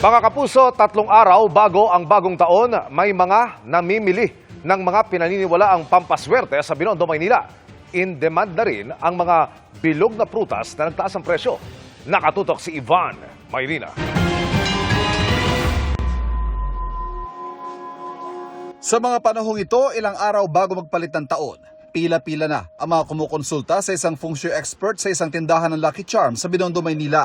Mga kapuso, 3 araw bago ang bagong taon, may mga namimili ng mga pinaniniwalaang pampaswerte sa Binondo, Maynila. In demand na rin ang mga bilog na prutas na nagtaas ang presyo. Nakatutok si Ivan Mayrina. Sa mga panahong ito, ilang araw bago magpalit ng taon, pila-pila na ang mga kumukonsulta sa isang feng shui expert sa isang tindahan ng Lucky Charm sa Binondo, Maynila.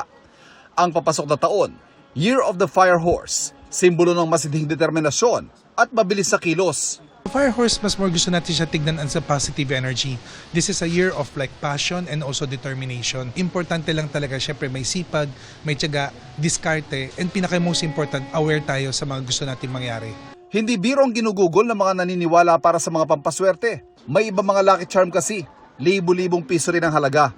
Ang papasok na taon, Year of the Fire Horse, simbolo ng masidhing determinasyon at mabilis sa kilos. Fire horse, mas more gusto natin siya tignan as a positive energy. This is a year of like passion and also determination. Importante lang talaga, syempre may sipag, may tiyaga, diskarte, and pinaka-most important, aware tayo sa mga gusto natin mangyari. Hindi biro ang ginugugol ng mga naniniwala para sa mga pampaswerte. May iba mga Lucky Charm kasi, libo-libong piso rin ang halaga.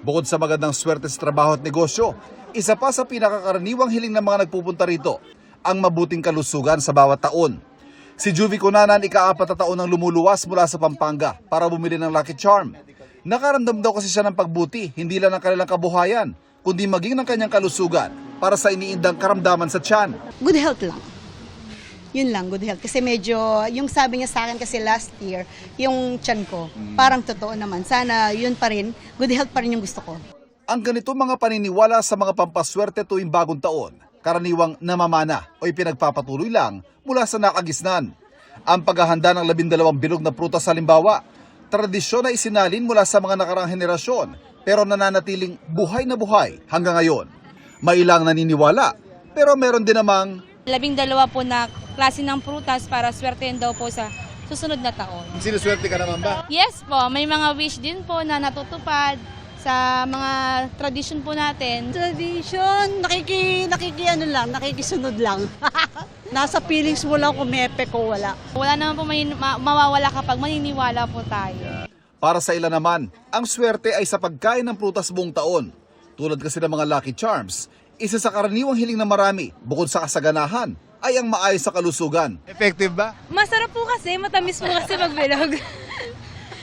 Bukod sa magandang swerte sa trabaho at negosyo, isa pa sa pinakakaraniwang hiling ng mga nagpupunta rito, ang mabuting kalusugan sa bawat taon. Si Juvie Cunanan, ika-4 na taon nang lumuluwas mula sa Pampanga para bumili ng Lucky Charm. Nakaramdam daw kasi siya ng pagbuti, hindi lang ng kanilang kabuhayan, kundi maging ng kanyang kalusugan para sa iniindang karamdaman sa tiyan. Good health lang. Yun lang, good health. Kasi medyo, yung sabi niya sa akin kasi last year, yung tiyan ko, parang totoo naman. Sana yun pa rin, good health pa rin yung gusto ko. Ang ganito mga paniniwala sa mga pampaswerte tuwing bagong taon, karaniwang namamana o ipinagpapatuloy lang mula sa nakagisnan. Ang paghahanda ng 12 bilog na prutas halimbawa, tradisyon na isinalin mula sa mga nakarang henerasyon pero nananatiling buhay na buhay hanggang ngayon. May ilang naniniwala pero meron din namang 12 po na klase ng prutas para swertein daw po sa susunod na taon. sinuswerte ka naman ba? Yes po, may mga wish din po na natutupad sa mga tradisyon po natin. Tradition, nakikisunod lang. Nasa feelings mo lang kung may epic o wala. Wala naman po mawawala kapag maniniwala po tayo. Para sa ilan naman, ang swerte ay sa pagkain ng prutas buong taon. Tulad kasi ng mga Lucky Charms, isa sa karaniwang hiling na marami, bukod sa kasaganahan, ay ang maayos sa kalusugan. Effective ba? Masarap po kasi, matamis po kasi magbilog.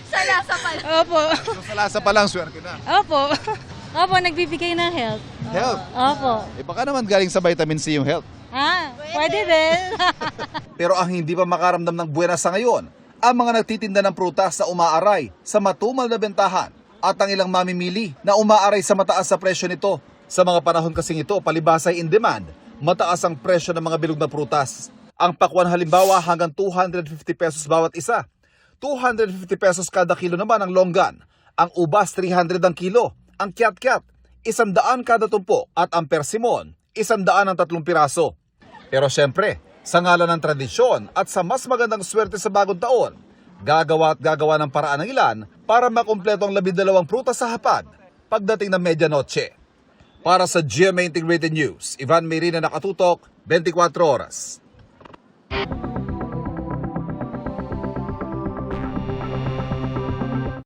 Sa lasa pa lang. Opo. So, sa lasa pa lang, swerte na. Opo. Opo, nagbibigay ng health. Health? Opo. Baka naman galing sa vitamin C yung health. Pwede din. Pero ang hindi pa makaramdam ng buwena sa ngayon, ang mga nagtitinda ng prutas na umaaray sa matumal na bentahan at ang ilang mamimili na umaaray sa mataas sa presyo nito. Sa mga panahon kasing ito, palibasay in demand, mataas ang presyo ng mga bilog na prutas. Ang pakwan halimbawa hanggang 250 pesos bawat isa. 250 pesos kada kilo naman ang longgan. Ang ubas 300 ang kilo. Ang kiat-kiat 100 kada tumpo at ang persimon 100 ang 3 piraso. Pero syempre, sa ngalan ng tradisyon at sa mas magandang swerte sa bagong taon, gagawa ng paraan ng ilan para makumpleto ang 12 prutas sa hapag pagdating ng medianoche. Para sa GMA Integrated News, Ivan Mayrina, nakatutok, 24 oras.